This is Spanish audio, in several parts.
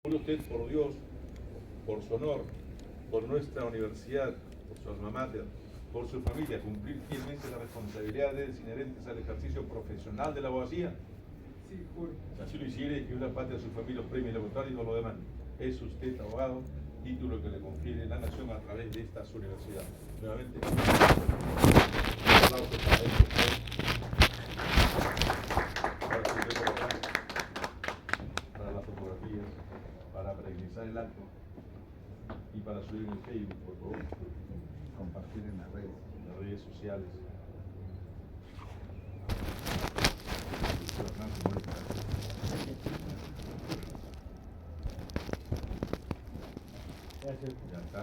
Juro usted por Dios, por su honor, por nuestra universidad, por su alma mater, por su familia, cumplir fielmente las responsabilidades inherentes al ejercicio profesional de la abogacía. Sí, juro. Si así lo hiciere, que una parte de su familia los premie, lo contrario no lo demande. Es usted abogado, título que le confiere la nación a través de esta universidad. Nuevamente, un aplauso para él, por favor. Para su dedo acá, para las fotografías, para pregnizar el acto y para subir en el Facebook, por favor. Compartir en las redes sociales. Ya está.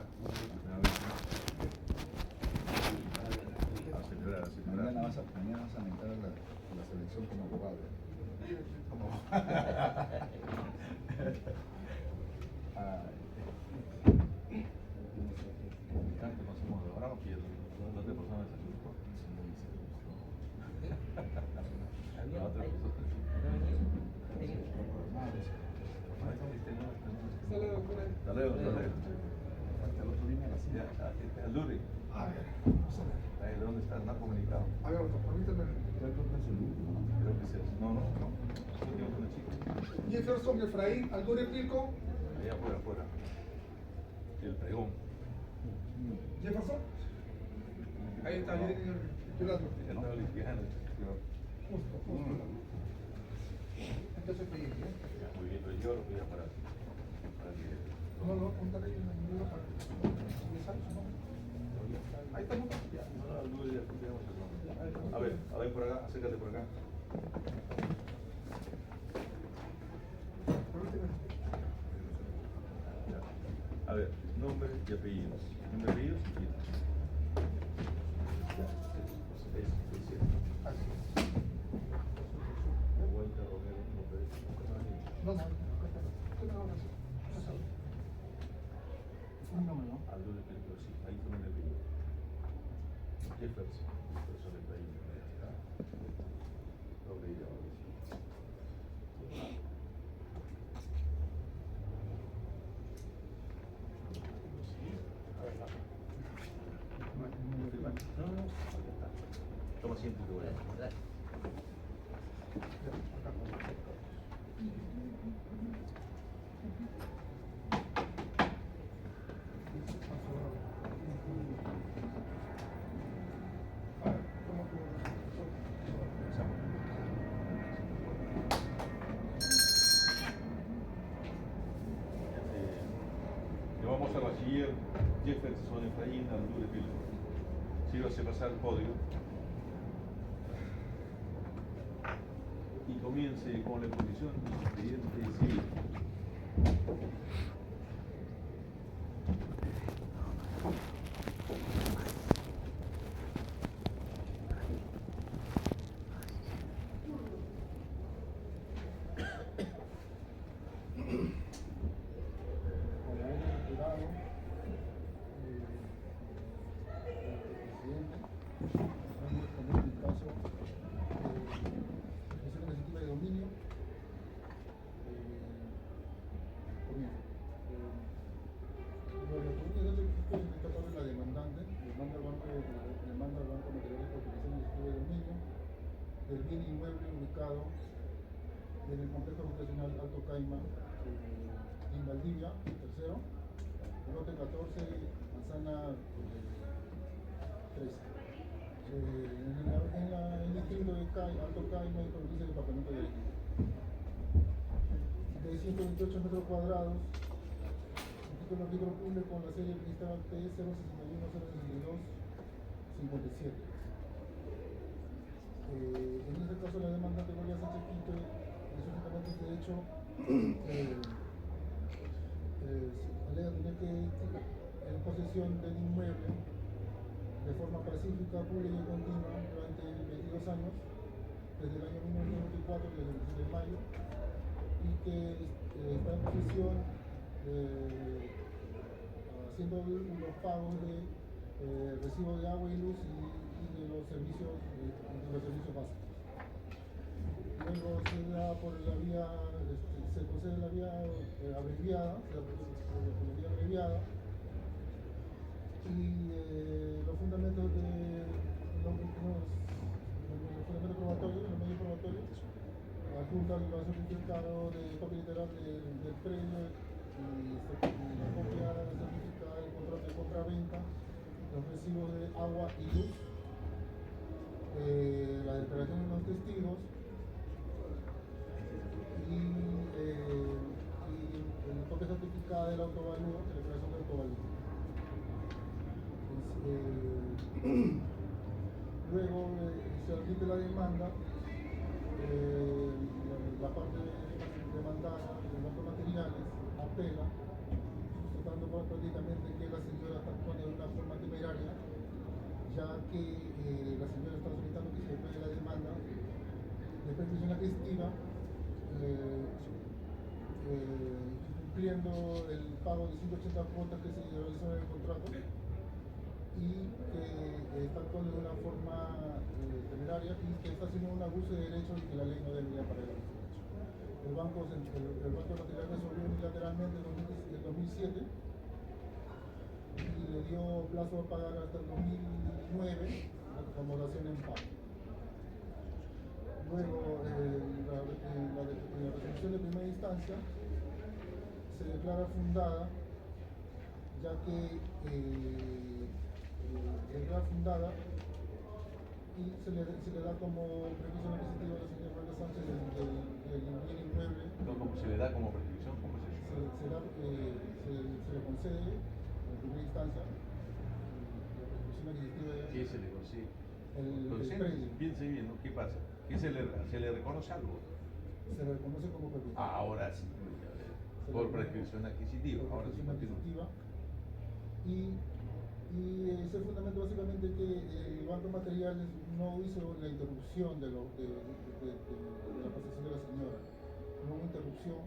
A celebrar, a celebrar. Mañana vas a entrar a la selección como abogado. Tanto nos hemos logrado que no te pasaba esa culpa. La otra Sale, doctora. Dale, dale. El otro día el Luri. ¿De dónde está? No ha comunicado. A ver, permíteme. Creo que sí. No. Último con el chico. Jefferson Efraín Aldure Pilco. Allá afuera. El pregón. Jefferson. Ahí está, Yolanda. Ya estaba litigando. Justo. Entonces pedí, ¿eh? Ya, muy bien, pero yo lo voy a parar. Para que... No, contaré en el libro para que ¿no? Ahí está, ¿no? Ya, no, Luri, ya tenemos el nombre. A ver por acá, acércate por acá. Permíteme. A ver, nombre y apellidos. Nombre, apellidos y títulos. Es cierto. Así es. Walter Romero López. No. ¿Qué me van a hacer? Un número, ¿no? Aldure Pelco, sí, ahí está nombre y apellido. Jefferson Efraín. Doble I, ahora sí. Firma. No, aquí está. Toma asiento y te voy a... Llevamos al bachiller Jefferson Efraín Aldure Pelco. Sírvase pasar al podio y comience con la exposición de su expediente civil. Del bien inmueble ubicado en el complejo habitacional Alto Caima, en Valdivia, tercero, lote 14, manzana 13. En el distrito de Alto Caima y provincia del departamento de Arequipa. De 128 metros cuadrados, título de libro público con la serie cristal T 061 062 57. En este caso la demanda de Gloria Sánchez Quito específicamente de hecho alega tener que en posesión del inmueble de forma pacífica, pública y continua durante 22 años, desde el año 1994, desde el 17 de mayo, y que está en posesión haciendo los pagos de recibo de agua y luz y de los servicios básicos. Luego se da por la vía, se procede la vía abreviada abreviada, metodología abreviada, y los fundamentos probatorios, los medios probatorios, adjunta el certificado de copia literal del premio y la copia certificada del contrato de compraventa, los recibos de agua y luz, la declaración de los testigos y copia certificada del autovalúo, la declaración del autovalúo. Luego se admite la demanda, la parte demandada, los datos materiales, apela, tratando prácticamente que la señora está actuando de una forma temeraria, ya que la señora está solicitando que se le pague la demanda de prescripción adquisitiva, cumpliendo el pago de 180 cuotas que se realizó en el contrato, y que está actuando de una forma temeraria y que está haciendo un abuso de derechos y que la ley no debería parar el derecho. El Banco Material resolvió unilateralmente en 2007 y le dio plazo a pagar hasta el 2009 la acomodación en pago. Luego, en la resolución de primera instancia se declara fundada, ya que declara fundada y se le da como prescripción adquisitiva a la señora Brenda Sánchez del bien inmueble. No, ¿cómo se le da como prescripción? ¿Cómo es eso? Se le concede en primera instancia la prescripción adquisitiva. ¿Qué se le consigue? El predio. Piense bien, ¿no? ¿Qué pasa? ¿Qué se le reconoce algo? Se le reconoce como propietario. Ahora sí, por prescripción adquisitiva. Por Ahora sí, prescripción continúa. adquisitiva. Y ese fundamento básicamente que el Banco Materiales no hizo la interrupción de la posesión de la señora. No hubo interrupción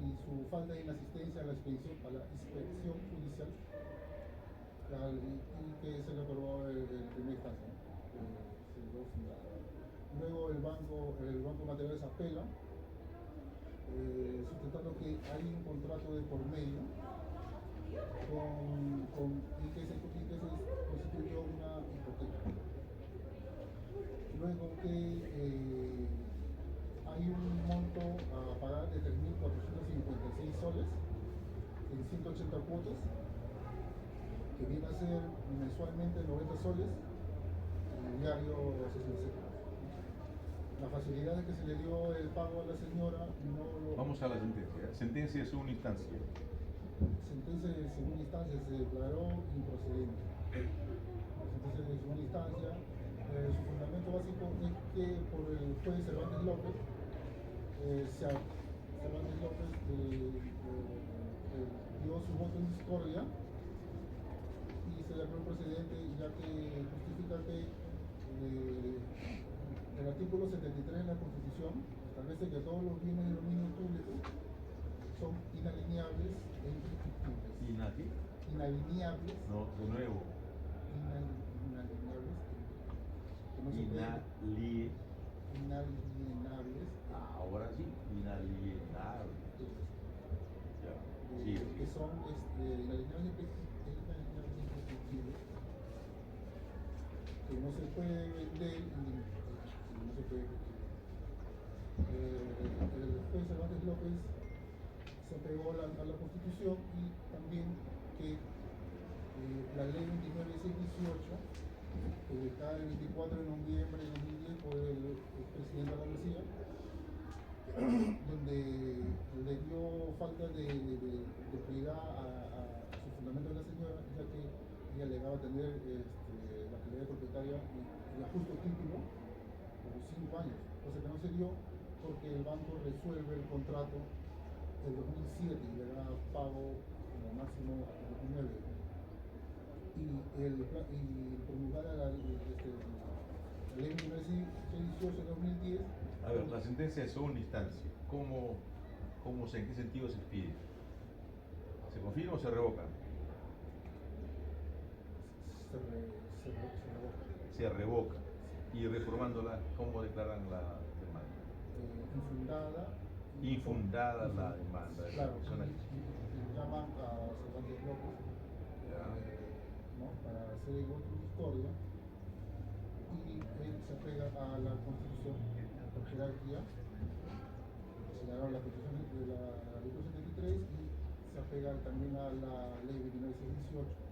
y su falta de inasistencia a la inspección judicial y que se le aprobó en primera instancia. Luego el Banco Materiales apela, sustentando que hay un contrato de por medio y que se constituyó una hipoteca. Luego que hay un monto a pagar de 3.456 soles en 180 cuotas, que viene a ser mensualmente 90 soles en el diario 66. La facilidad de que se le dio el pago a la señora no lo... Vamos a la sentencia. Sentencia de segunda instancia. Sentencia de segunda instancia se declaró improcedente. La sentencia de segunda instancia, su fundamento básico es que por el juez Cervantes López, Cervantes López dio su voto en discordia y se declaró improcedente, ya que justifica que el artículo 73 de la Constitución establece que todos los bienes y dominios públicos son inalineables e indiscutibles. Inalineables. No, de nuevo. Inalineables. Que no se inalienables. Ahora sí, inalienables. Ya. Sí, Que son inalineables e indiscutibles. Que no se puede vender y no se puede ejecutar. El juez Cervantes López se apegó a la Constitución y también que la ley 29.618, publicada el 24 de noviembre de 2010 por el presidente de la García, donde le dio falta de prioridad a su fundamento de la señora, ya que ella alegaba tener la calidad de propietaria y ajuste título por 5 años, cosa que no se dio porque el banco resuelve el contrato del 2007 y le da pago como máximo hasta el 2009. Y promulgada la ley 1918 de 2010. A ver, la sentencia de segunda instancia, ¿en qué sentido se expide? ¿Se confirma o se revoca? Se revoca. Y reformándola, ¿cómo declaran la demanda? Infundada infundada la demanda de la Claro, persona. y llaman a Cervantes López, Ya. ¿no? Para hacer el voto de historia, y él se apega a la Constitución por jerarquía, señalaron la Constitución de la Ley 73 y se apega también a la Ley de 1918.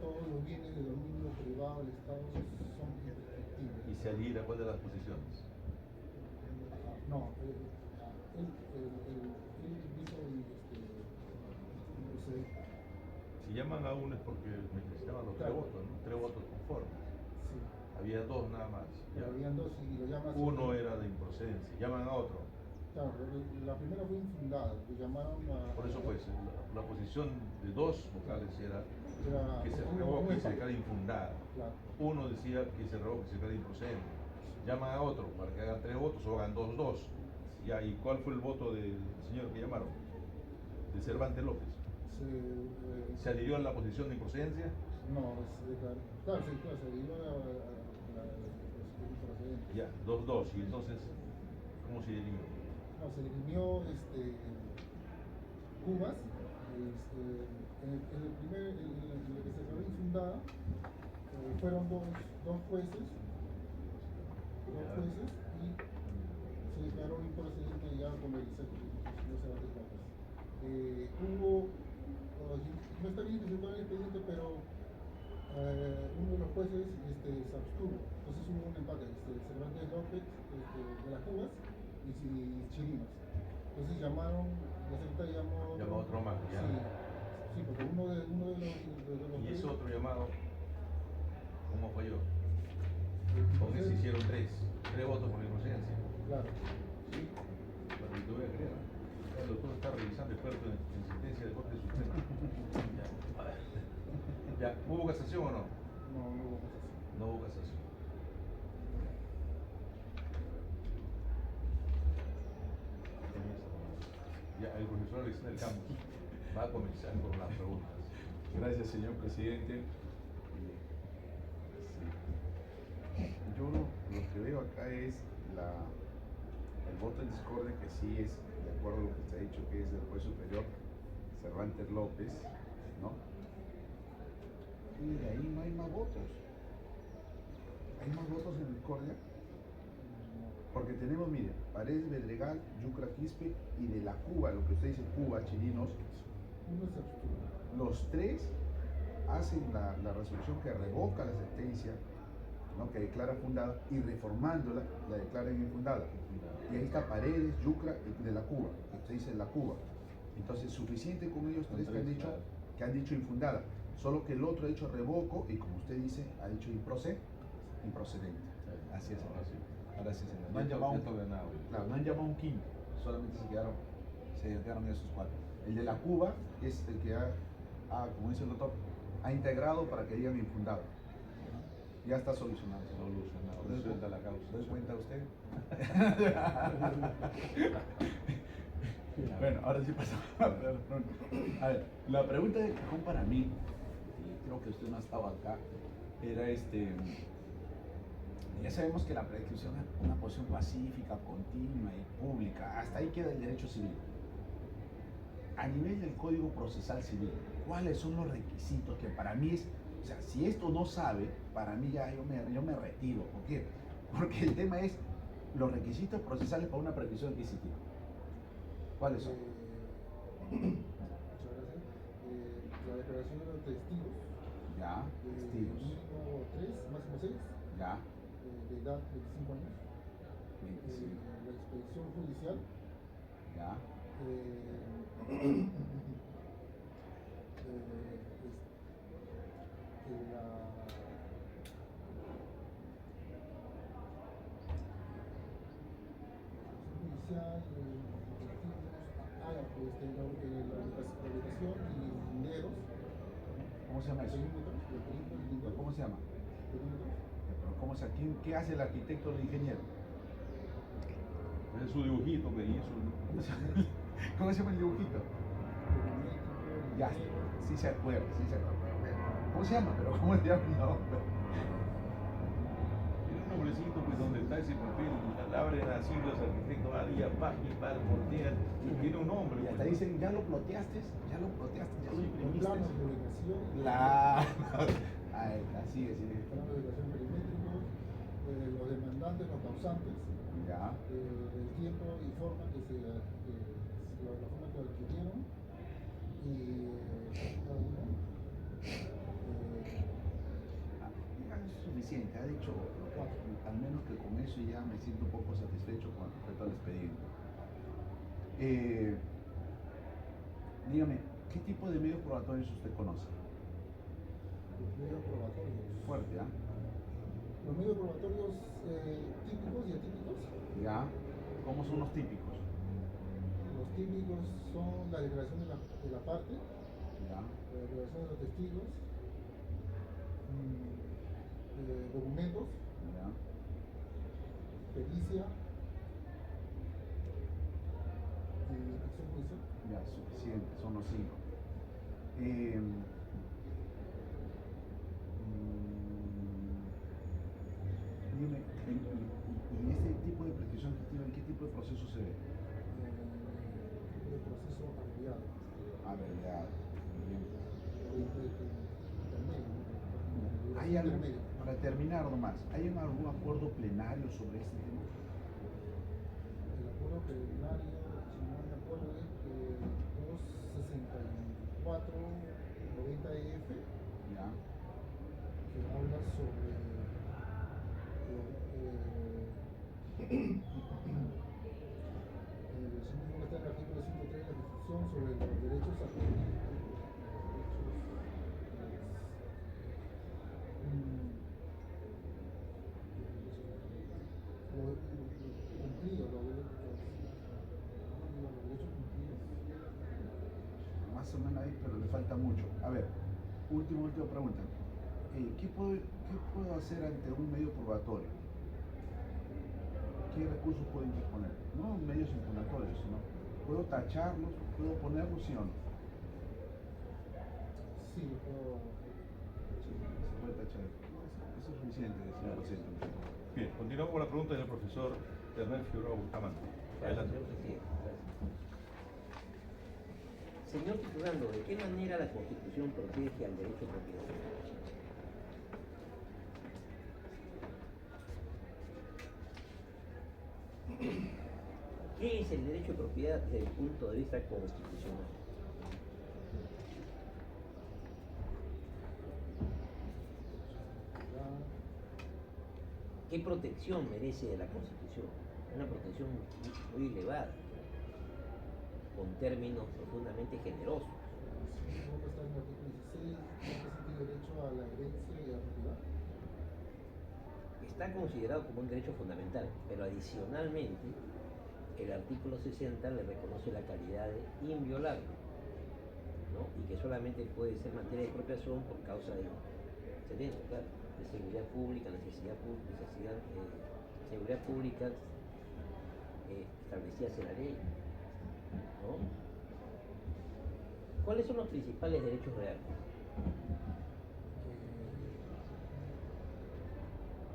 Todos los bienes de dominio privado del Estado son imprescriptibles. Y se adhiere a cuál de las posiciones. No, él hizo Si llaman a uno es porque necesitaban los Claro. 3 votos, ¿no? 3 votos conformes. sí, Había 2 nada más. pero Ya. habían dos y lo llaman. Uno era de improcedencia, llaman a otro. Claro, la primera fue infundada, lo llamaron a. Por eso pues la posición de 2 vocales era Era que se un revoque y se empate. declara infundada. Claro. Uno decía que se revoque y se declara improcedente. Llaman a otro para que hagan 3 votos o hagan 2-2. Ya, ¿y cuál fue el voto del señor que llamaron? De Cervantes López. ¿Se adhirió a la posición de improcedencia? No, se declaró. Claro, se adhirió a la procedente. Ya, 2-2. Y entonces, ¿cómo se dirimió? No, se dirimió Cubas, en el primer, en el que se declaró infundada, fueron dos jueces, y se declaró improcedente ya con el señor Cervantes López. No está bien que se pueda el expediente, pero uno de los jueces se abstuvo, entonces hubo un empate, Cervantes López de las Cubas y Chirinos. Entonces llamaron, la secretaria llamó Llamó a otro más, ya. Sí, porque uno de los Y ese otro llamado, ¿cómo falló? eh, Con ese hicieron 3 votos por improcedencia. Claro. Sí, pero te voy a creer. El doctor está revisando experto en sentencia de Corte Suprema. Ya, a ver. Ya, ¿hubo casación o no? No hubo casación. No hubo casación. Ya, el profesor Alexander Campos va a comenzar con las preguntas. Gracias, señor presidente. Yo lo que veo acá es el voto en discordia, que sí es, de acuerdo a lo que se ha dicho, que es del juez superior Cervantes López, ¿no? Y de ahí no hay más votos. ¿Hay más votos en discordia? Porque tenemos, mire, Paredes Bedregal, Yucra Quispe y de la Cuba, lo que usted dice, Cuba, Chirinos, Uno se abstuvo. los 3 hacen la resolución que revoca la sentencia, ¿no? Que declara fundada, y reformándola la declaran infundada. Y ahí está Paredes, Yucra y de la Cuba, que usted dice la Cuba. Entonces, suficiente con ellos 3 que han dicho infundada, solo que el otro ha dicho revoco y, como usted dice, ha dicho improcedente. Así es, ahora sí. Ahora sí, señor. No han llamado claro, no han llamado un quinto, solamente se quedaron esos 4. El de la Cuba es el que como dice el doctor, ha integrado para que digan infundado. Ya está solucionado. Resuelta la causa. ¿Se da cuenta usted? Bueno, ahora sí pasamos a la pregunta. A ver, la pregunta de cajón para mí, y creo que usted no ha estado acá, era ya sabemos que la prescripción es una posición pacífica, continua y pública. Hasta ahí queda el derecho civil. A nivel del Código Procesal Civil, ¿cuáles son los requisitos que para mí es, o sea, si esto no sabe, para mí ya yo me retiro? ¿Por qué? Porque el tema es los requisitos procesales para una prescripción adquisitiva. ¿Cuáles son? Muchas gracias. La declaración de los testigos. Ya, testigos. Mínimo 3, máximo 6. Ya, De edad 25 años. 25. La expedición judicial. Ya, judicial, la ubicación y linderos. ¿cómo se llama eso? ¿Cómo se llama? Pero ¿cómo se, ¿qué hace el arquitecto o el ingeniero? Es su dibujito que hizo. ¿Cómo se llama el dibujito? Ya, sí se acuerda, ¿Cómo se llama? Pero ¿cómo se llama? No. Tiene un nombrecito, pues donde está ese papel, la abren así los arquitectos, día, paz, y par, voltean, y tiene un nombre. Y hasta pues. dicen, ya lo ploteaste, ya lo Con imprimiste. planos de ubicación. Claro. Ay, así es. Planos de ubicación perimétricos, los demandantes, los causantes, Ya. el tiempo y forma la forma que adquirieron y cada uno. Ya es suficiente, ha dicho al menos que con eso ya me siento un poco satisfecho con respecto al expediente. Dígame, ¿qué tipo de medios probatorios usted conoce? Los medios probatorios. Fuerte, ¿ah? Los medios probatorios típicos y atípicos. Ya. ¿Cómo son los típicos? Los típicos son la declaración de la parte, Ya. la declaración de los testigos, documentos, Ya. pericia y instrucción judicial. Ya, suficiente, son los 5. Dime, y este tipo de prescripción efectiva, ¿en qué tipo de proceso se ve? El proceso abreviado. Abreviado. Intermedio. ¿Hay algo, para terminar nomás, ¿hay algún acuerdo plenario sobre este tema? El acuerdo plenario, si no me acuerdo, es 264-90EF, Ya. que habla sobre el mismo está en el artículo 103 de la Constitución sobre los derechos adquiridos. Cumplidos, los derechos cumplidos. Más o menos ahí, pero le falta mucho. A ver, última pregunta. ¿Qué puedo hacer ante un medio probatorio? ¿Qué recursos puedo interponer? No medios impugnatorios, sino ¿puedo tacharlos? ¿Puedo ponerlos, sí o no? Sí, puedo. Sí, se puede tachar. Eso es suficiente, señor presidente. Bien, continuamos con la pregunta del profesor Hernán Figueroa Bustamante. Adelante. Señor presidente, gracias. Señor titulando, ¿de qué manera la Constitución protege al derecho de propiedad? ¿Qué es el derecho de propiedad desde el punto de vista constitucional? ¿Qué protección merece de la Constitución? Una protección muy elevada, con términos profundamente generosos. ¿Cómo está en el artículo 16? ¿No se tiene derecho a la herencia y a la propiedad? Está considerado como un derecho fundamental, pero adicionalmente el artículo 60 le reconoce la calidad de inviolable, ¿no? Y que solamente puede ser materia de expropiación por causa de seguridad pública, seguridad pública establecidas en la ley, ¿no? ¿Cuáles son los principales derechos reales?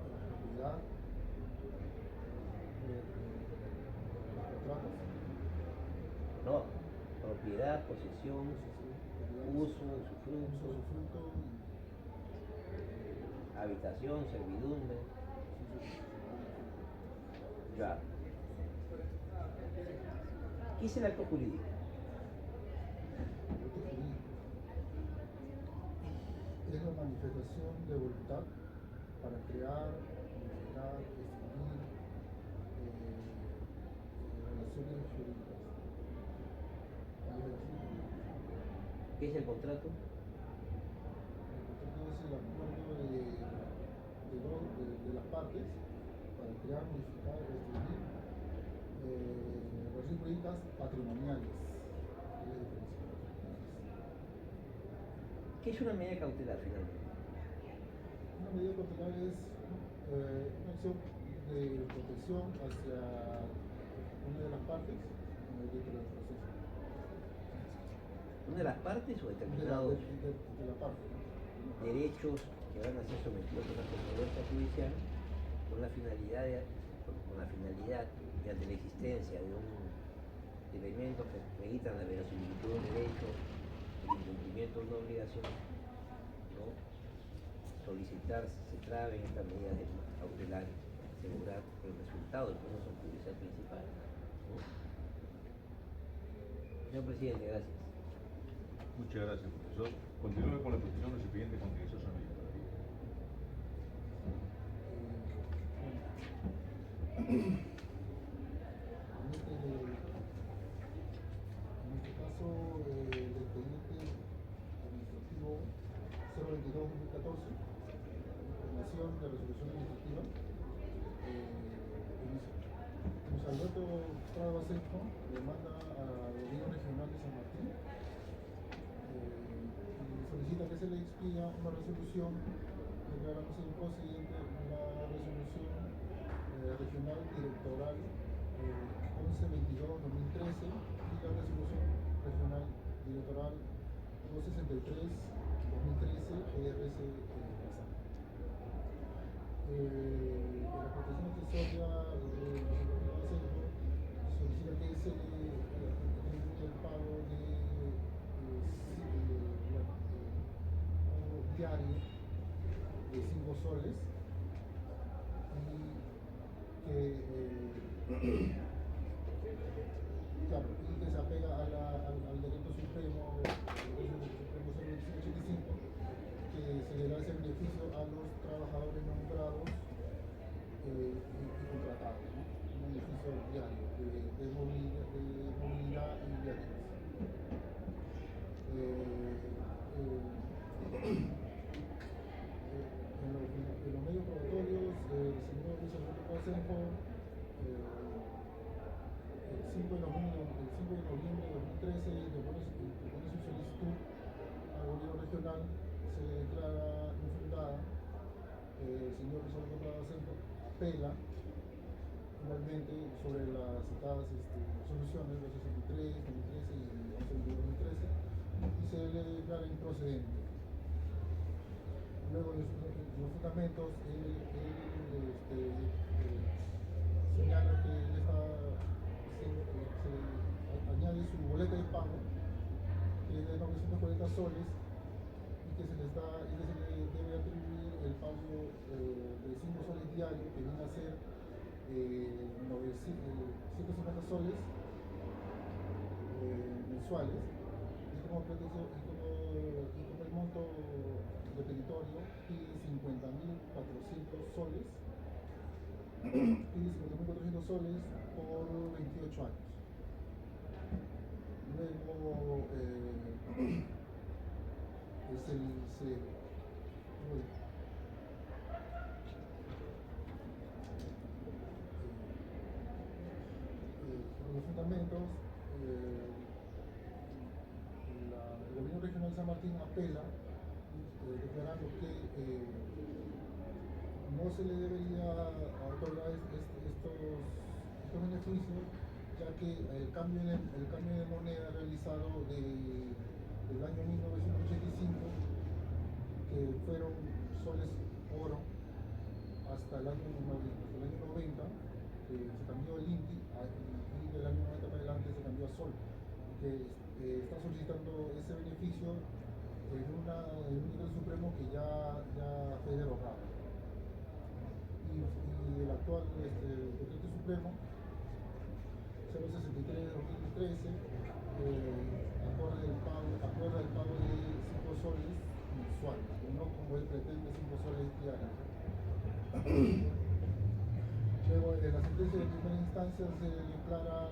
La propiedad, los contratos, No, propiedad, posesión, uso, usufructo, usufructo habitación, servidumbre. Ya. ¿Qué es el acto jurídico? es la manifestación de voluntad para crear, modificar, extinguir relaciones jurídicas. ¿Qué es el contrato? El contrato es el acuerdo de las partes para crear, modificar, extinguir relaciones jurídicas patrimoniales. ¿Qué es una medida cautelar finalmente? Una medida cautelar es una acción de protección hacia una de las partes dentro del proceso. ¿Una de las partes o determinados De la parte. derechos que van a ser sometidos a una controversia judicial con la finalidad de ante la existencia de elementos que acreditan la verosimilitud de un derecho, el incumplimiento de una obligación, ¿no? Solicitar se traben estas medidas cautelares, asegurar el resultado del proceso judicial principal, ¿no? Señor presidente, gracias. Muchas gracias, profesor. Continúe con la petición recipiente contencioso en En este caso, del expediente administrativo 022-2014, información de resolución administrativa, Luis Alberto Prado Asenjo demanda al gobierno regional de San Martín y solicita que se le expida una resolución declarándose improcedente la resolución regional directoral 1122-2013 y la resolución regional directoral 263-2013 ERC Casal. La protección accesoria solicita que se le atribuya el pago de diario de 5 soles y que claro, y que se apega al decreto supremo 085, que se le da ese beneficio a los trabajadores nombrados y contratados, ¿no? Un beneficio diario de movilidad y viáticos. En los medios probatorios, el señor Luis Alberto Asenjo, el 5 de noviembre de 2013, propone su solicitud al gobierno regional, se le declara infundada. El señor Luis Alberto Asenjo apela igualmente sobre las citadas resoluciones 263, 2013 y 11 2013 y se le declara improcedente. Luego de los fundamentos, él señala que él se añade su boleta de pago, que es de 940 soles, y que se le debe atribuir el pago de 5 soles diarios, que viene a ser 150 soles mensuales, y como el monto de territorio pide 50.400 soles, pide 50.400 soles por 28 años. Luego los fundamentos, el gobierno regional de San Martín apela declarando que no se le debería otorgar estos beneficios, ya que el cambio de moneda realizado del año 1985, que fueron soles oro, hasta el año 90, que se cambió el INTI, y del año 90 para adelante se cambió a sol, que está solicitando ese beneficio en un decreto supremo que ya fue derogado. Y el actual decreto supremo 063-2013 acuerda el pago de 5 soles mensuales, no como él pretende 5 soles diarios. Luego, en la sentencia de primera instancia se declara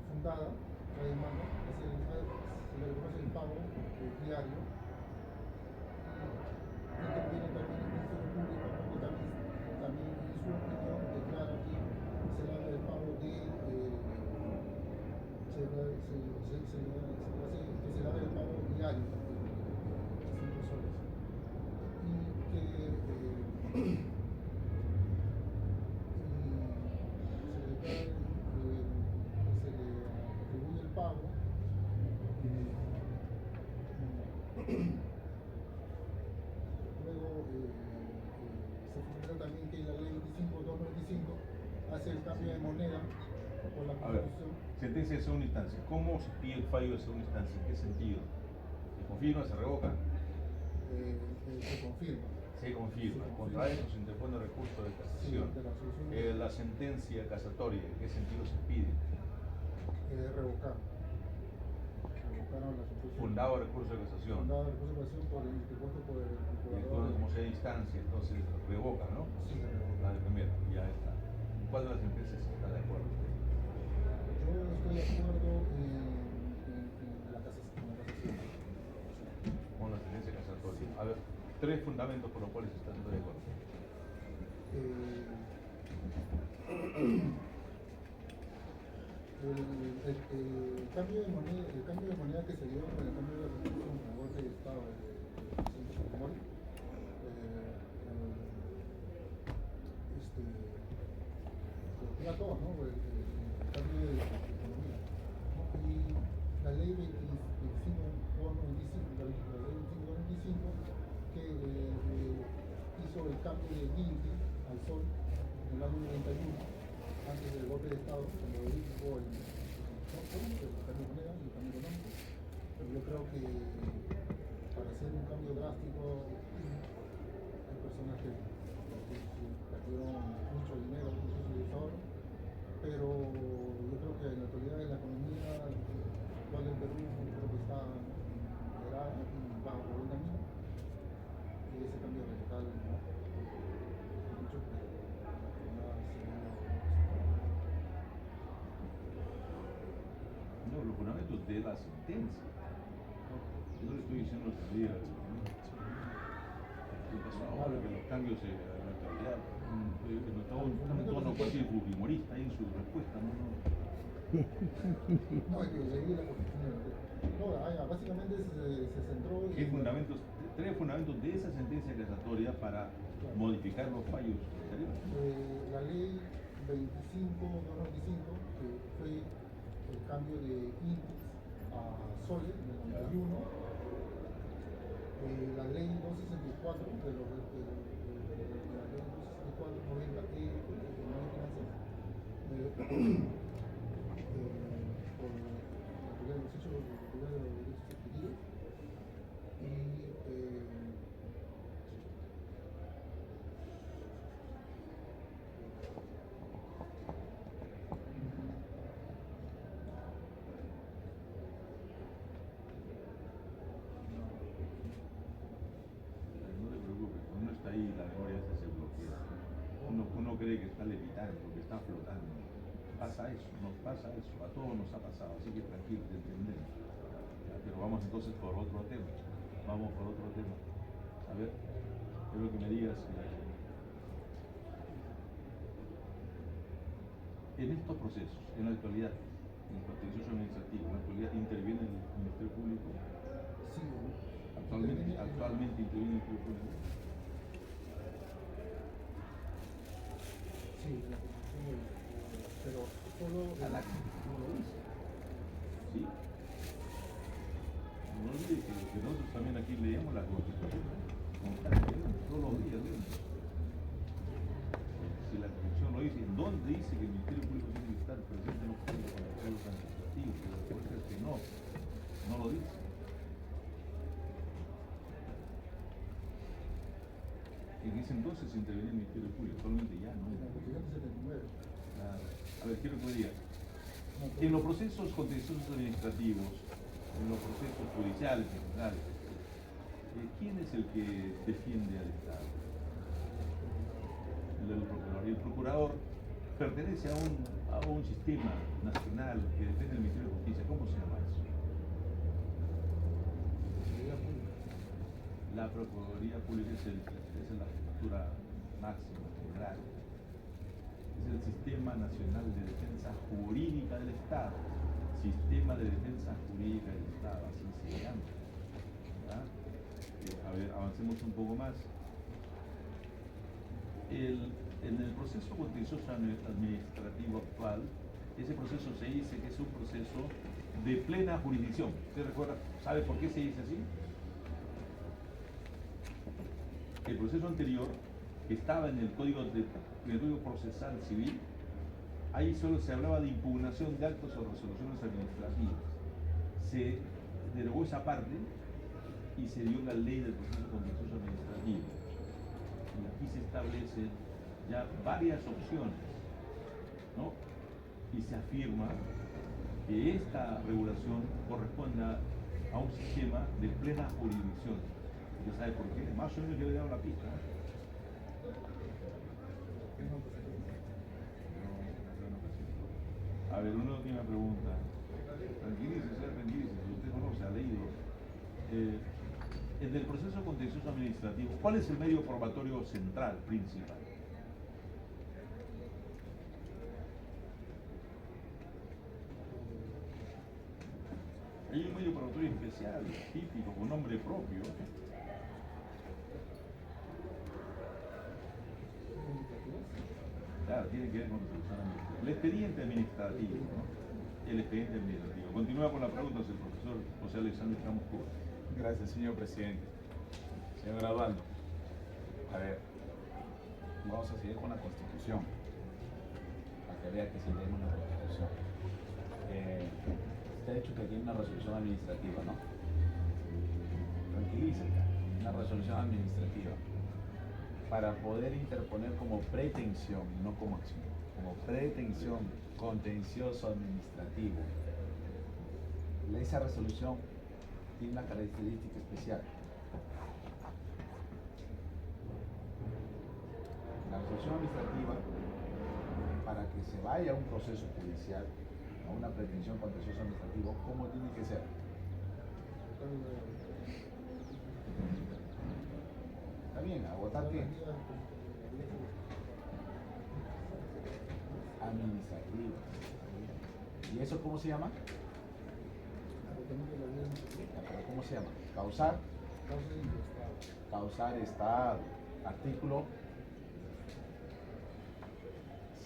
fundada la demanda, se le reconoce el pago diario. Interviene también el Ministerio Público, porque también en su opinión declara que se le haga el pago de diario, 5 soles. Y que se le atribuye el pago luego Sentencia de segunda instancia. ¿Cómo se pide el fallo de segunda instancia? ¿En qué sentido? ¿Se confirma, se revoca? Se confirma. Se confirma. Contra eso se interpone recurso de casación. Sí, de la resolución La sentencia casatoria, ¿en qué sentido se pide? revocar. Revocaron la sentencia. Fundado recurso de casación. Fundado recurso de casación por el interpuesto por el Y procurador. entonces, como sea instancia, entonces revoca, ¿no? Sí, se revoca. La de primero, ya está. ¿En cuál de las sentencias está de acuerdo? Yo estoy de acuerdo en la casación. Con la sentencia casatoria. A ver, 3 fundamentos por los cuales están de acuerdo. El cambio de moneda que se dio con el cambio de la constitución con el golpe de Estado del presidente Fujimori, a todos, ¿no? El cambio de economía, ¿no? Y la ley 25-95 que hizo el cambio de Guindy al sol en el año 91, antes del golpe de Estado, cuando hubo el cambio de moneda y el cambio económico. Pero yo creo que para hacer un cambio drástico hay personas que perdieron mucho dinero, mucho ahorro, pero yo creo que en la actualidad de la economía actual del Perú creo que está moderada y bajo por buen camino, y ese cambio radical mucho que No, los fundamentos de la sentencia. Yo no le estoy diciendo que diga ¿qué pasó ahora? Que los cambios en la actualidad. Estaba un tono casi fujimorista ahí en su respuesta, ¿no? No, es que leí la constitución. No, básicamente se centró en... ¿Qué fundamentos? 3 fundamentos de esa sentencia casatoria para modificar los fallos anteriores. La ley 25-295, que fue el cambio de índice a soles en el 91, la ley 264 de la ley 264-90 de finanzas, por la los hechos de los derechos adquiridos, y No te preocupes, cuando uno está ahí, la memoria esa se bloquea. Uno cree que está levitando, que está flotando. Pasa eso, nos pasa eso, a todos nos ha pasado, así que tranquilo, te entendemos. Ya, pero vamos entonces por otro tema. Vamos por otro tema. A ver, quiero que me digas. En estos procesos, en la actualidad, en el contencioso administrativo, en la actualidad interviene el Ministerio Público. sí, Actualmente interviene el Ministerio Público. sí, la constitución pero solo No lo dice. ¿Sí? No olvide que nosotros también aquí leemos la Constitución. Todos los días leemos. Si la Constitución lo dice, ¿en dónde dice que el Ministerio Público tiene que estar presente en los procesos administrativos? Pero la respuesta es que no lo dice. En ese entonces se intervenía el Ministerio Público, actualmente ya no. en la constitución de 79. Claro. A ver, quiero que me digas. En los procesos contenciosos administrativos, en los procesos judiciales en general, ¿quién es el que defiende al Estado? El procurador. Y el procurador pertenece a un sistema nacional que depende del Ministerio de Justicia. ¿Cómo se llama eso? La Procuraduría Pública es la estructura máxima, general. Es el Sistema Nacional de Defensa Jurídica del Estado. Sistema de Defensa Jurídica del Estado, así se llama. ¿Ya? A ver, avancemos un poco más. En el proceso contencioso administrativo actual, ese proceso se dice que es un proceso de plena jurisdicción. ¿Usted recuerda? ¿Sabe por qué se dice así? El proceso anterior, que estaba en el Código Procesal Civil, ahí solo se hablaba de impugnación de actos o resoluciones administrativas. Se derogó esa parte y se dio la ley del proceso contencioso administrativo. Y aquí se establecen ya varias opciones, ¿no? Y se afirma que esta regulación corresponde a un sistema de plena jurisdicción. ¿Ya sabe por qué? Más o menos yo le he dado la pista, ¿no? A ver, una última pregunta. Tranquilícese, usted conoce, ha leído. En el proceso contencioso administrativo, ¿cuál es el medio probatorio central, principal? Hay un medio probatorio especial, típico, con nombre propio. Claro, tiene que ver con resolución administrativa. El expediente administrativo, ¿no? El expediente administrativo. Continúa con la pregunta el profesor José Alexander Ramos Cuba. Gracias, señor presidente. Señor graduando, a ver, vamos a seguir con la Constitución, para que vea que sí tenemos una Constitución. Usted ha dicho que tiene una resolución administrativa, ¿no? Tranquilícese, una resolución administrativa, para poder interponer como pretensión, no como acción, como pretensión contencioso administrativo. Esa resolución tiene una característica especial. La resolución administrativa, para que se vaya a un proceso judicial, a una pretensión contencioso administrativo, ¿cómo tiene que ser? Está bien, ¿agotar qué? Administrativa. ¿Y eso cómo se llama? ¿Pero cómo se llama? Causar. Causar estado. Artículo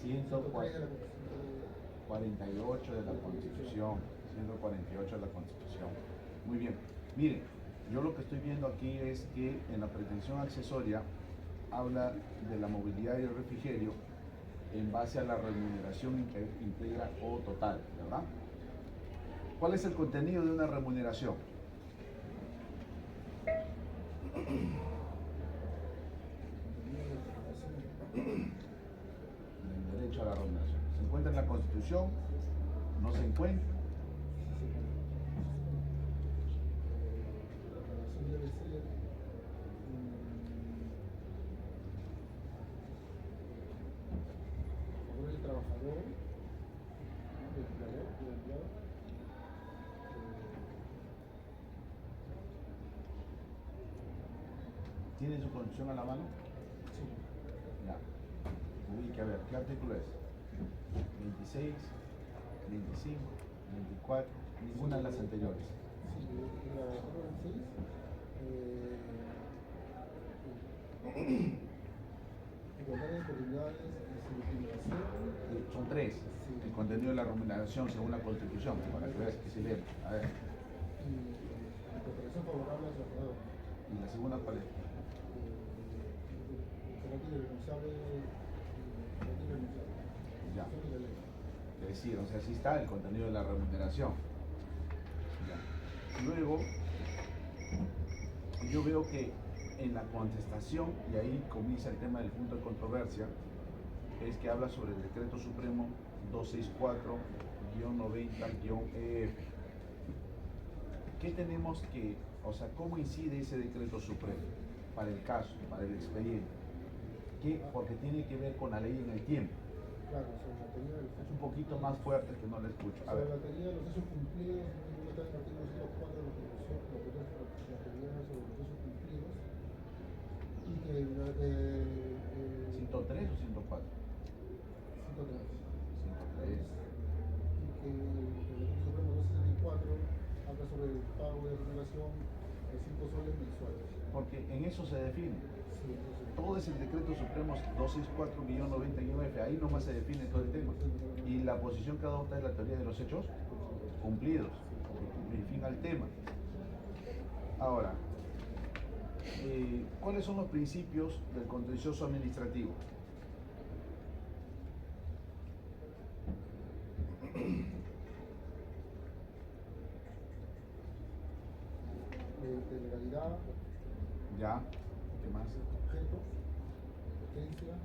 148 de la Constitución. 148 de la Constitución. Muy bien. Miren, yo lo que estoy viendo aquí es que en la pretensión accesoria habla de la movilidad y el refrigerio en base a la remuneración íntegra o total, ¿verdad? ¿Cuál es el contenido de una remuneración? El derecho a la remuneración. ¿Se encuentra en la Constitución? ¿No se encuentra? Debe ser por el trabajador, el empleador, ¿Tiene su constitución a la mano? sí. Ya. Ubique, a ver, ¿qué artículo es? 26, 25, 24, ninguna de las anteriores. Sí, la artículo 26, igualdad de oportunidades y sin discriminación. Son tres. Sí. El contenido de la remuneración según la Constitución, para que veas que se lee. A ver. Y cooperación favorable al trabajador. ¿Y la segunda cuál es? Carácter irrenunciable. Ya. Son de la ley. Es decir, o sea, así está el contenido de la remuneración. Ya. Luego, yo veo que en la contestación, y ahí comienza el tema del punto de controversia, es que habla sobre el Decreto Supremo 264-90-EF. ¿Qué tenemos que, o sea, cómo incide ese Decreto Supremo para el caso, para el expediente? ¿Qué? Porque tiene que ver con la ley en el tiempo. Claro, sobre la teoría del Es un poquito más fuerte que no le escucho. A sobre ver. la teoría de los hechos cumplidos, está en el artículo 104 de la Constitución, la teoría sobre los hechos cumplidos, y que 103 o 104. 103. 103. Y que el Decreto Supremo 264 habla sobre el pago de remuneración de 5 soles mensuales. Porque en eso se define. Sí, entonces, Todo es el Decreto Supremo 264-90-EF. Ahí nomás se define todo el tema. Y la posición que adopta es la teoría de los hechos cumplidos. En fin al tema. Ahora, ¿cuáles son los principios del contencioso administrativo? de legalidad, Ya. ¿Qué más? objeto, potencia,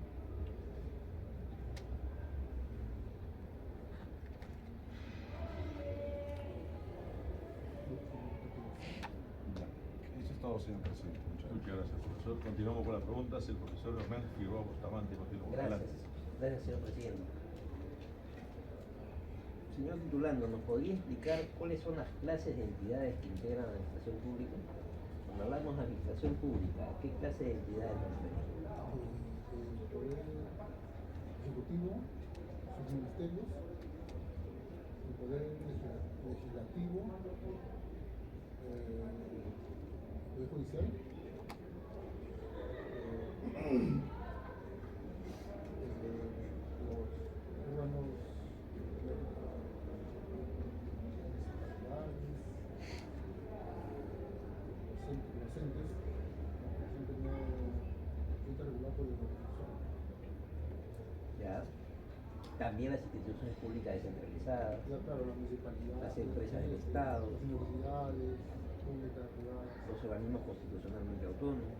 Ya. Eso es todo, señor presidente. Muchas Muchas gracias. gracias, profesor. Continuamos con las preguntas. El profesor Hernán Figueroa Bustamante continúa. Gracias. Adelante. Gracias, señor presidente. Señor titulando, ¿nos podría explicar cuáles son las clases de entidades que integran la administración pública? Cuando hablamos de administración pública, ¿a qué clase de entidades nos referimos? el poder ejecutivo, sus ministerios, el poder legislativo, el poder judicial, los órganos municipalidades, los entes no regulatorio de la Constitución. ¿Ya? También las instituciones públicas descentralizadas, Ya claro, la municipalidad, las empresas del Estado, las universidades, públicas, privadas, los organismos constitucionalmente autónomos,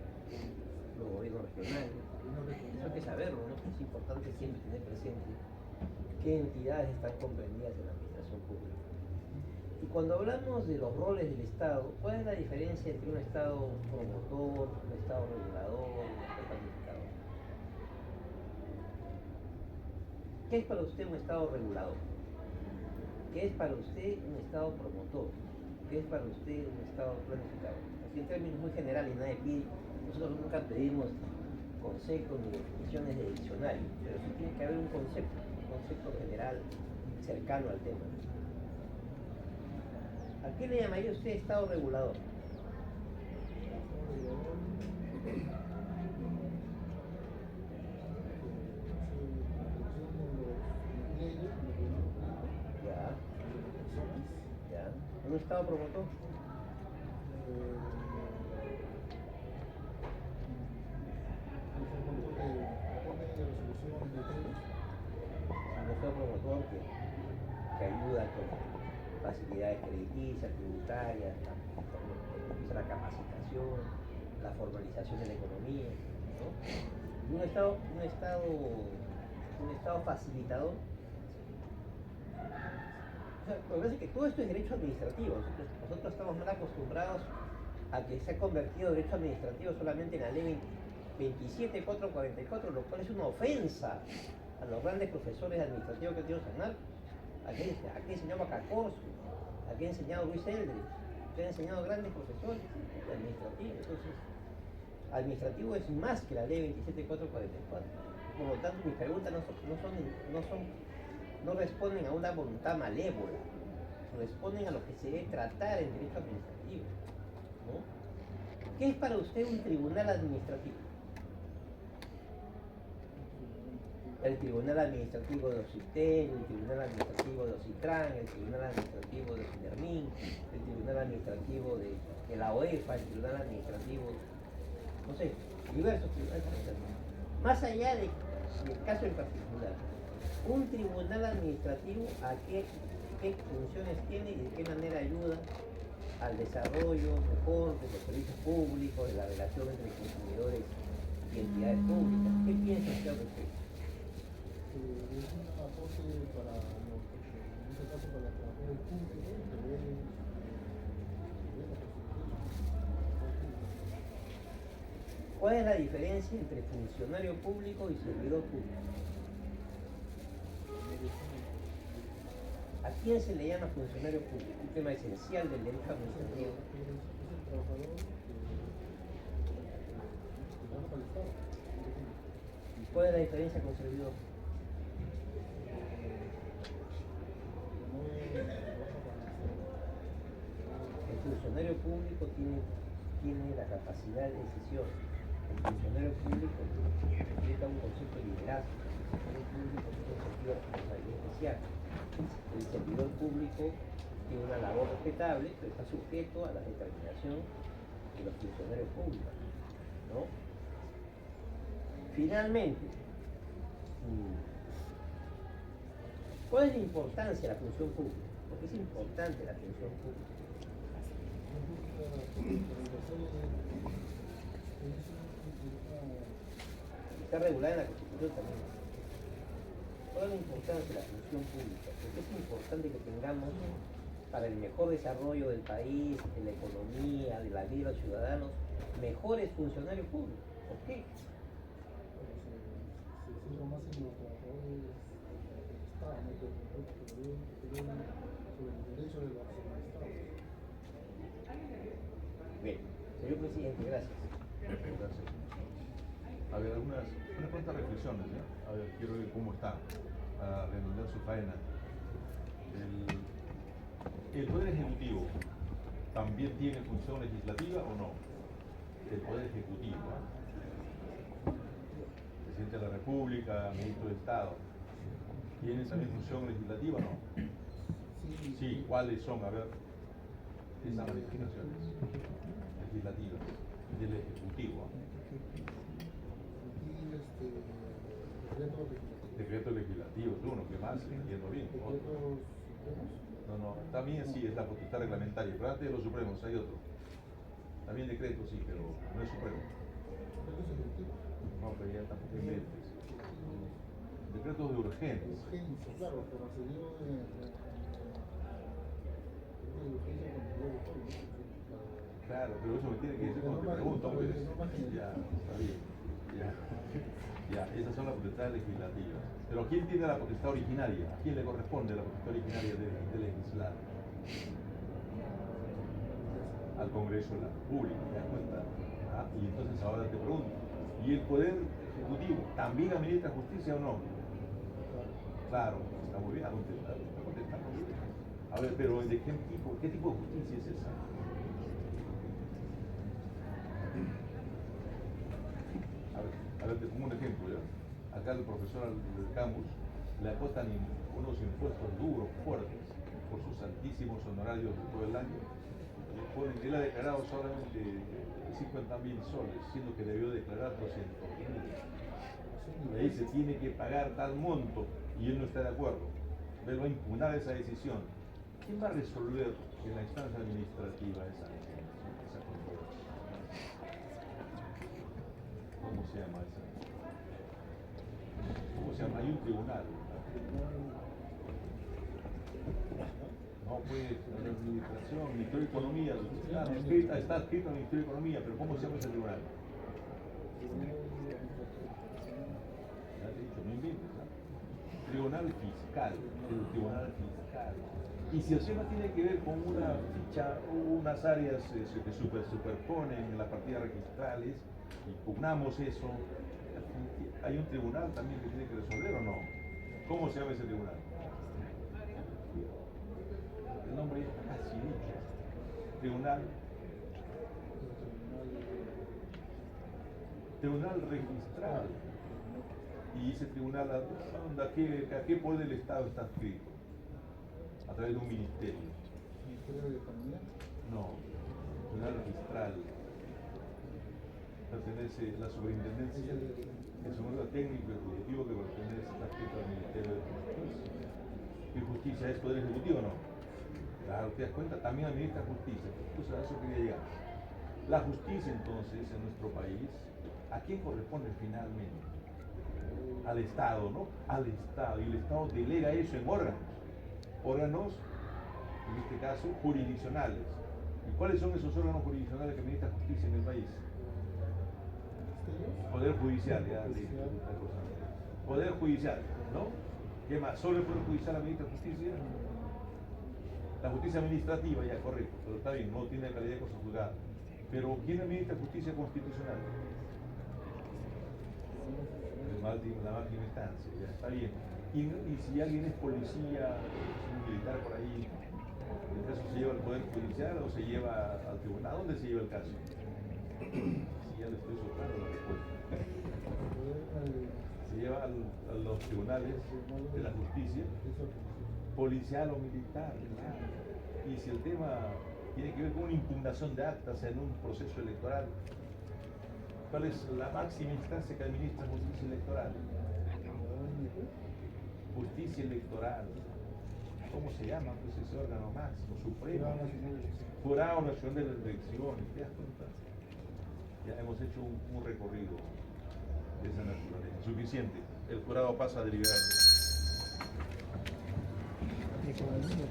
los gobiernos regionales. Eso hay que saberlo, ¿no? Es importante siempre tener presente qué entidades están comprendidas en la administración pública. Y cuando hablamos de los roles del Estado, ¿cuál es la diferencia entre un Estado promotor, un Estado regulador, un Estado planificador? ¿Qué es para usted un Estado regulador? ¿Qué es para usted un Estado promotor? ¿Qué es para usted un Estado planificador? Así en términos muy generales, nadie pide, nosotros nunca pedimos conceptos ni definiciones de diccionario, pero sí tiene que haber un concepto general cercano al tema. ¿A qué le llamaría usted Estado regulador? Ya, ya. ¿Un Estado promotor? Un Estado promotor que ayuda con facilidades crediticias, tributarias, la capacitación, la formalización de la economía, ¿no? Y un Estado facilitador. O sea, lo que pasa es que todo esto es derecho administrativo. Nosotros estamos mal acostumbrados a que se ha convertido derecho administrativo solamente en la ley 27444, lo cual es una ofensa a los grandes profesores administrativos que tiene Sanar. Aquí ha enseñado Bacacorso, aquí ha enseñado Luis Eldridge, aquí ha enseñado grandes profesores administrativos. Entonces, administrativo es más que la ley 27444. Por lo tanto, mis preguntas no responden a una voluntad malévola, responden a lo que se debe tratar en derecho administrativo, ¿no? ¿Qué es para usted un tribunal administrativo? El tribunal administrativo de OCITEL, el tribunal administrativo de OCITRAN, el tribunal administrativo de SINERMIN, el tribunal administrativo de la OEFA, el tribunal administrativo, no sé, diversos tribunales administrativos. Más allá del caso en particular, un tribunal administrativo, ¿a qué funciones tiene y de qué manera ayuda al desarrollo, deporte, de los servicios públicos, de la relación entre consumidores y entidades públicas? ¿Qué piensa usted al respecto? Es un aporte para los, en este caso para los trabajadores públicos, ¿Cuál es la diferencia entre funcionario público y servidor público? ¿A quién se le llama funcionario público? Un tema esencial del derecho administrativo. es el trabajador que trabaja para el Estado. ¿Y cuál es la diferencia con servidor? El funcionario público tiene la capacidad de decisión. El funcionario público implica un concepto de liderazgo. El funcionario público tiene un sentido de responsabilidad especial. El servidor público tiene una labor respetable, pero está sujeto a la determinación de los funcionarios públicos, ¿no? Finalmente, ¿cuál es la importancia de la función pública? Porque es importante la función pública. Está regulada en la Constitución también. Toda la importancia de la función pública, porque es importante que tengamos para el mejor desarrollo del país, de la economía, de la vida de los ciudadanos, mejores funcionarios públicos. ¿Por qué? Se centra más en los trabajadores del Estado, ¿no? Sobre el derecho de los Estado. Bien, señor presidente, gracias. Gracias. A ver, unas cuantas reflexiones, ¿ya? A ver, quiero ver cómo está, para redondear su faena. ¿El Poder Ejecutivo también tiene función legislativa o no? El Poder Ejecutivo, ¿ah? Presidente de la República, Ministro de Estado, ¿tienen también función legislativa o no? Sí, ¿cuáles son? A ver, esas modificaciones legislativas del Ejecutivo. ¿Ah? Decreto legislativo, tú, ¿no? ¿Qué más? Entiendo bien. No, también sí es la potestad reglamentaria, pero antes de los supremos hay otro. También decreto, sí, pero no es supremo. No, pero ya tampoco inventes. Decretos de urgencia. Claro, pero se dio Claro, pero eso me tiene que decir cuando te pregunto, pues. Ya, está bien. Ya, esas son las potestades legislativas. Pero ¿quién tiene la potestad originaria? ¿A quién le corresponde la potestad originaria de legislar? Al Congreso de la República, ¿te das cuenta? Ah, y entonces ahora te pregunto, ¿y el Poder Ejecutivo también administra justicia o no? Claro, está muy bien, está contestando muy bien. A ver, pero ¿de qué tipo de justicia es esa? A ver, te pongo un ejemplo, ¿ya? Acá el profesor del campus le acotan unos impuestos duros, fuertes, por sus altísimos honorarios de todo el año. Él ha declarado solamente 50.000 soles, siendo que debió declarar 200.000. Ahí se tiene que pagar tal monto y él no está de acuerdo. Él va a impugnar esa decisión. ¿Quién va a resolver en la instancia administrativa esa controversia? ¿Cómo se llama esa? ¿Cómo se llama? Hay un tribunal. No, pues, la administración, Ministerio de Economía, está escrito en el Ministerio de Economía, pero ¿cómo se llama ese tribunal? Ya te he dicho, no inventes, ¿no? Tribunal Fiscal, el Tribunal Fiscal. Y si el tema tiene que ver con una ficha o unas áreas que superponen en las partidas registrales, y pugnamos eso, ¿hay un tribunal también que tiene que resolver o no? ¿Cómo se llama ese tribunal? El nombre ya está casi dicho. Tribunal registral. Y ese tribunal, ¿a qué poder del Estado está adscrito? A través de un ministerio. ¿Ministerio de Economía? No, tribunal registral. Pertenece la superintendencia, es un órgano técnico y ejecutivo que pertenece al Ministerio de Justicia. ¿Y justicia es poder ejecutivo o no? Claro, te das cuenta, también administra justicia. Pues a eso quería llegar. La justicia entonces en nuestro país, ¿a quién corresponde finalmente? Al Estado, ¿no? Al Estado. Y el Estado delega eso en órganos, en este caso, jurisdiccionales. ¿Y cuáles son esos órganos jurisdiccionales que administran justicia en el país? Poder judicial, ya dije. Poder judicial, ¿no? ¿Qué más? ¿Solo el Poder Judicial administra justicia? La justicia administrativa, ya, correcto, pero está bien, no tiene calidad de cosa juzgada. Pero ¿quién administra justicia constitucional? La máxima instancia, ya, está bien. Y si alguien es policía, es un militar por ahí, ¿el caso se lleva al Poder Judicial o se lleva al tribunal? ¿A dónde se lleva el caso? Si ya le estoy soltando la respuesta. Se lleva a los tribunales de la justicia, policial o militar, claro. Y si el tema tiene que ver con una impugnación de actas en un proceso electoral, ¿cuál es la máxima instancia que administra justicia electoral? Justicia electoral. ¿cómo se llama? Pues ese órgano máximo, supremo. Jurado Nacional de Elecciones. Jurado Nacional de las Elecciones, ¿te das cuenta? Ya hemos hecho un recorrido de esa naturaleza, suficiente. El jurado pasa a deliberar. Y con el mismo